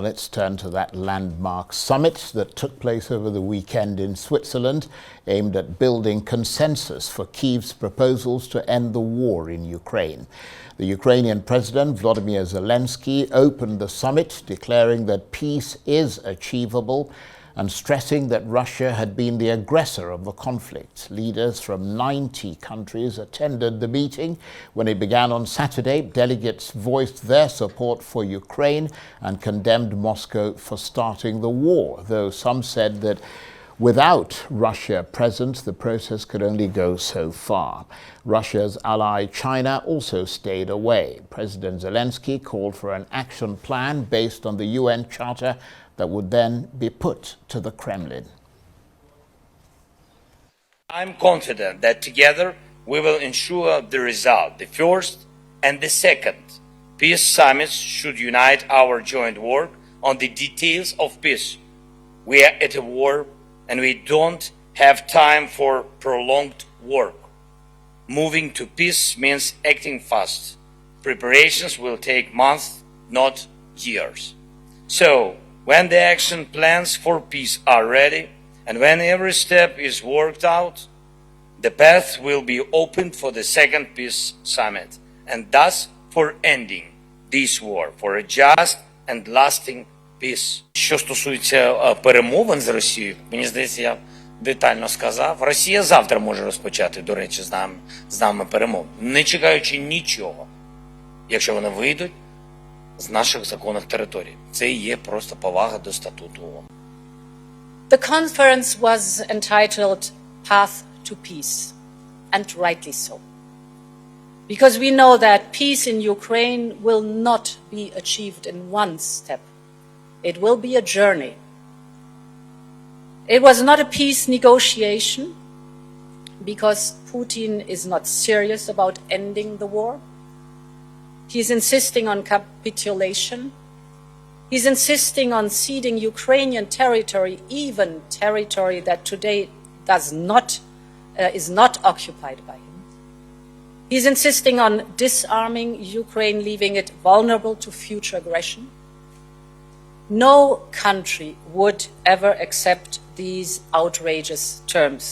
Let's turn to that landmark summit that took place over the weekend in Switzerland, aimed at building consensus for Kyiv's proposals to end the war in Ukraine. The Ukrainian President Volodymyr Zelensky opened the summit, declaring that peace is achievable and stressing that Russia had been the aggressor of the conflict. Leaders from 90 countries attended the meeting. When it began on Saturday, delegates voiced their support for Ukraine and condemned Moscow for starting the war, though some said that without Russia present, the process could only go so far. Russia's ally China also stayed away. President Zelensky called for an action plan based on the UN Charter that would then be put to the Kremlin. I'm confident that together we will ensure the result. The first and the second peace summits should unite our joint work on the details of peace. We are at a war and we don't have time for prolonged work. Moving to peace means acting fast. Preparations will take months, not years. So, when the action plans for peace are ready and when every step is worked out, the path will be opened for the second peace summit and thus for ending this war, for a just and lasting peace. Що стосується перемовин з Росією, мені здається, я детально сказав. Росія завтра може розпочати, до речі, з нами перемовини, не чекаючи нічого, якщо вони вийдуть з наших законних територій. Це і є просто повага до статуту ООН. The conference was entitled Path to Peace, and rightly so. Because we know that peace in Ukraine will not be achieved in one step. It will be a journey. It was not a peace negotiation because Putin is not serious about ending the war. He's insisting on capitulation. He's insisting on ceding Ukrainian territory, even territory that today is not occupied by him. He's insisting on disarming Ukraine, leaving it vulnerable to future aggression. No country would ever accept these outrageous terms.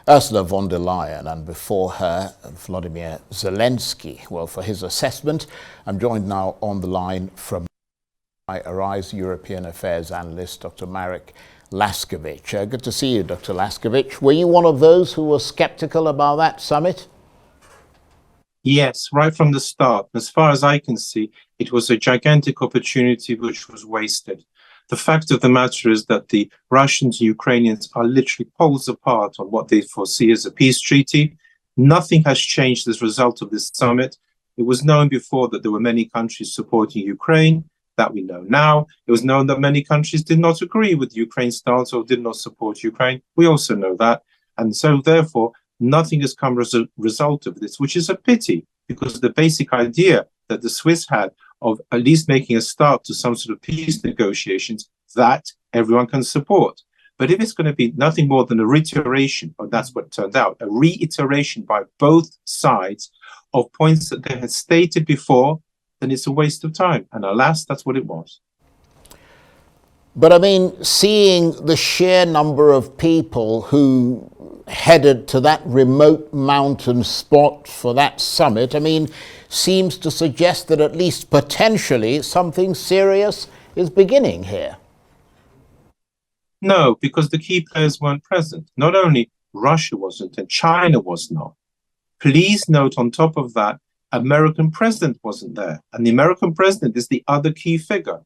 Ursula von der Leyen, and before her, Volodymyr Zelensky. Well, for his assessment, I'm joined now on the line from Arise European Affairs analyst, Dr. Marek Laskeiwicz. Good to see you, Dr. Laskeiwicz. Were you one of those who were skeptical about that summit? Yes, right from the start. As far as I can see, it was a gigantic opportunity which was wasted. The fact of the matter is that the Russians and Ukrainians are literally poles apart on what they foresee as a peace treaty. Nothing has changed as a result of this summit. It was known before that there were many countries supporting Ukraine, that we know now. It was known that many countries did not agree with Ukraine's stance or did not support Ukraine. We also know that. And so, therefore, nothing has come as a result of this, which is a pity, because the basic idea that the Swiss had of at least making a start to some sort of peace negotiations, that everyone can support. But if it's going to be nothing more than a reiteration, or that's what it turned out, a reiteration by both sides of points that they had stated before, then it's a waste of time. And alas, that's what it was. But I mean, seeing the sheer number of people who headed to that remote mountain spot for that summit, I mean, seems to suggest that at least potentially something serious is beginning here. No, because the key players weren't present. Not only Russia wasn't and China was not. Please note on top of that, American president wasn't there. And the American president is the other key figure.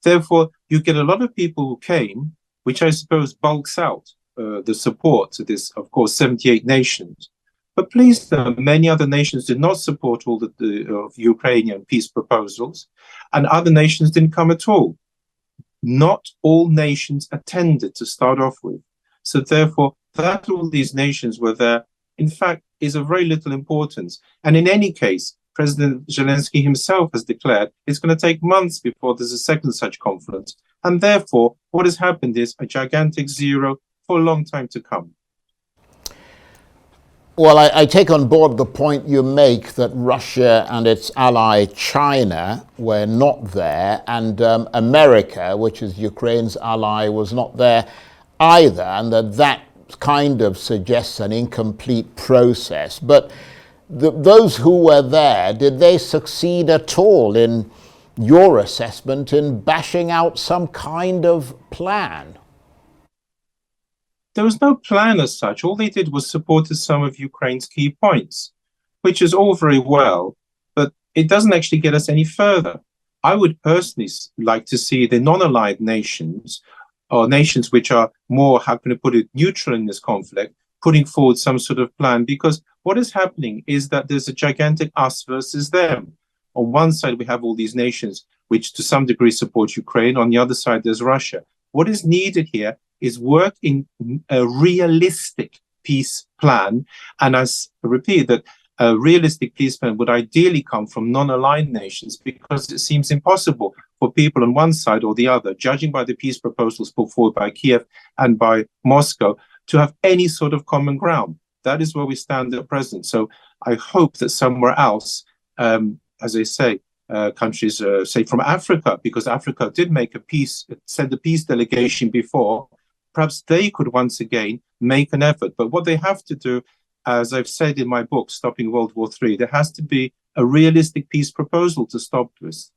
Therefore, you get a lot of people who came, which I suppose bulks out the support to this, of course, 78 nations. But please know, many other nations did not support all the Ukrainian peace proposals, and other nations didn't come at all. Not all nations attended to start off with. So therefore, that all these nations were there, in fact, is of very little importance. And in any case, President Zelensky himself has declared it's going to take months before there's a second such conference. And therefore, what has happened is a gigantic zero for a long time to come. Well, I take on board the point you make that Russia and its ally China were not there, and America, which is Ukraine's ally, was not there either, and that kind of suggests an incomplete process. But those who were there, did they succeed at all, in your assessment, in bashing out some kind of plan? There was no plan as such. All they did was supported some of Ukraine's key points, which is all very well, but it doesn't actually get us any further. I would personally like to see the non-allied nations, or nations which are more, how can I put it, neutral in this conflict, putting forward some sort of plan, because what is happening is that there's a gigantic us versus them. On one side, we have all these nations which to some degree support Ukraine. On the other side, there's Russia. What is needed here is work in a realistic peace plan. And I repeat that a realistic peace plan would ideally come from non-aligned nations, because it seems impossible for people on one side or the other, judging by the peace proposals put forward by Kiev and by Moscow, to have any sort of common ground. That is where we stand at present. So I hope that somewhere else, as I say, countries, say from Africa, because Africa did make a peace, send a peace delegation before, perhaps they could once again make an effort. But what they have to do, as I've said in my book, Stopping World War III, there has to be a realistic peace proposal to stop this.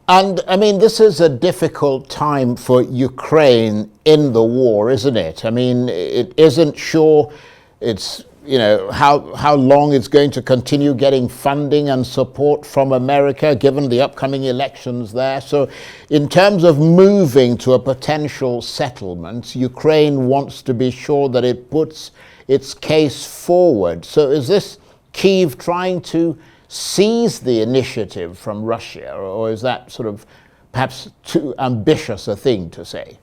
And I mean, this is a difficult time for Ukraine in the war, isn't it? I mean, it isn't sure it's, you know, how long it's going to continue getting funding and support from America, given the upcoming elections there. So in terms of moving to a potential settlement, Ukraine wants to be sure that it puts its case forward. So is this Kyiv trying to seize the initiative from Russia, or is that sort of perhaps too ambitious a thing to say?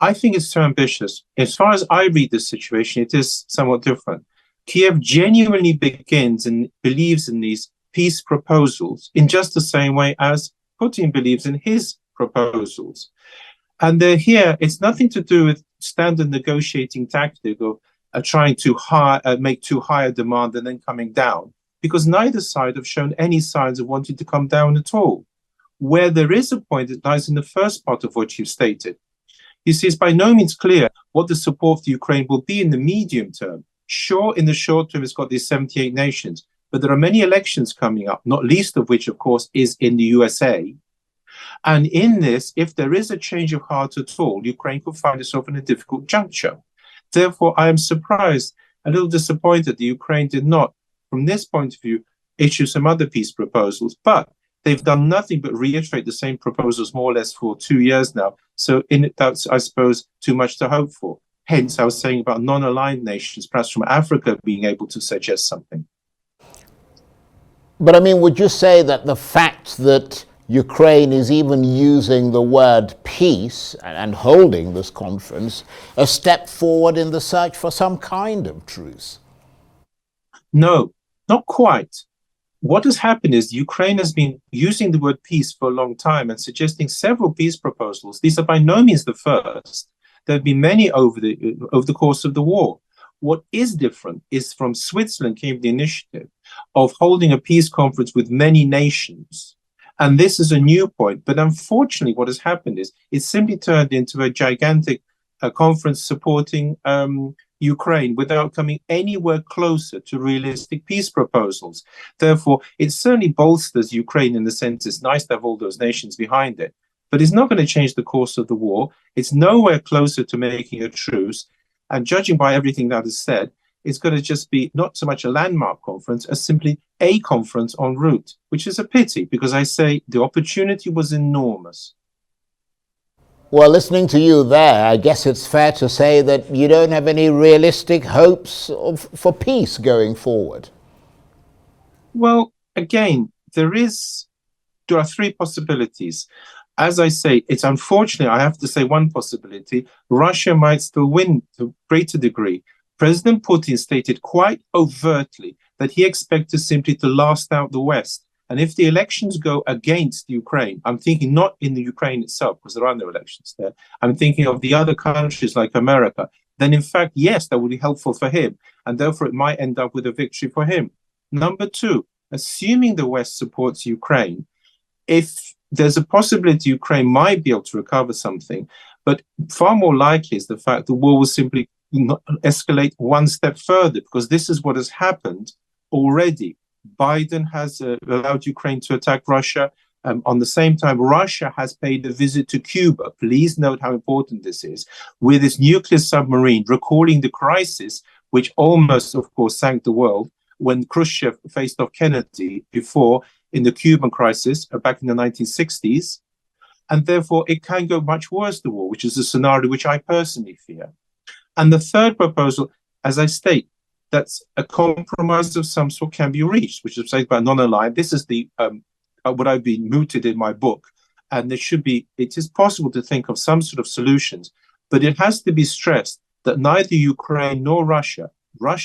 I think it's too ambitious. As far as I read this situation, it is somewhat different. Kiev genuinely begins and believes in these peace proposals in just the same way as Putin believes in his proposals. And they're here, it's nothing to do with standard negotiating tactic of trying to make too high a demand and then coming down, because neither side have shown any signs of wanting to come down at all. Where there is a point, it lies in the first part of what you've stated. You see, it's by no means clear what the support for Ukraine will be in the medium term. Sure, in the short term, it's got these 78 nations, but there are many elections coming up, not least of which, of course, is in the USA. And in this, if there is a change of heart at all, Ukraine could find itself in a difficult juncture. Therefore, I am surprised, a little disappointed that Ukraine did not, from this point of view, issue some other peace proposals. But they've done nothing but reiterate the same proposals more or less for 2 years now. So that's, I suppose, too much to hope for. Hence, I was saying about non-aligned nations, perhaps from Africa, being able to suggest something. But I mean, would you say that the fact that Ukraine is even using the word peace and holding this conference a step forward in the search for some kind of truce? No, not quite. What has happened is Ukraine has been using the word peace for a long time and suggesting several peace proposals. These are by no means the first. There have been many over the course of the war. What is different is from Switzerland came the initiative of holding a peace conference with many nations. And this is a new point. But unfortunately, what has happened is it's simply turned into a gigantic conference supporting Ukraine without coming anywhere closer to realistic peace proposals. Therefore, it certainly bolsters Ukraine in the sense it's nice to have all those nations behind it, but it's not going to change the course of the war. It's nowhere closer to making a truce. And judging by everything that is said, it's going to just be not so much a landmark conference as simply a conference en route, which is a pity because I say the opportunity was enormous. Well, listening to you there, I guess it's fair to say that you don't have any realistic hopes for peace going forward. Well, again, there are three possibilities. As I say, it's unfortunate, I have to say one possibility, Russia might still win to a greater degree. President Putin stated quite overtly that he expected simply to last out the West. And if the elections go against Ukraine, I'm thinking not in the Ukraine itself, because there are no elections there. I'm thinking of the other countries like America. then in fact, yes, that would be helpful for him. And therefore, it might end up with a victory for him. Number two, assuming the West supports Ukraine, if there's a possibility Ukraine might be able to recover something, but far more likely is the fact the war will simply not escalate one step further, because this is what has happened already. Biden has allowed Ukraine to attack Russia. On the same time, Russia has paid a visit to Cuba. Please note how important this is, with its nuclear submarine, recalling the crisis, which almost, of course, sank the world when Khrushchev faced off Kennedy before in the Cuban crisis back in the 1960s. And therefore, it can go much worse, the war, which is a scenario which I personally fear. And the third proposal, as I state, that's a compromise of some sort can be reached, which is said by non-aligned. This is the what I've been mooted in my book. And it is possible to think of some sort of solutions, but it has to be stressed that neither Ukraine nor Russia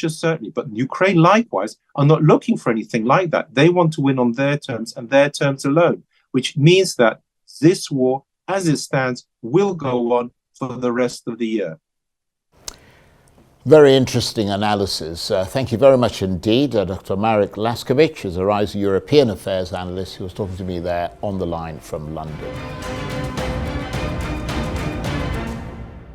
certainly, but Ukraine likewise, are not looking for anything like that. They want to win on their terms and their terms alone, which means that this war, as it stands, will go on for the rest of the year. Very interesting analysis. Thank you very much indeed. Dr. Marek Laskeiwicz is a RISE European Affairs analyst who was talking to me there on the line from London.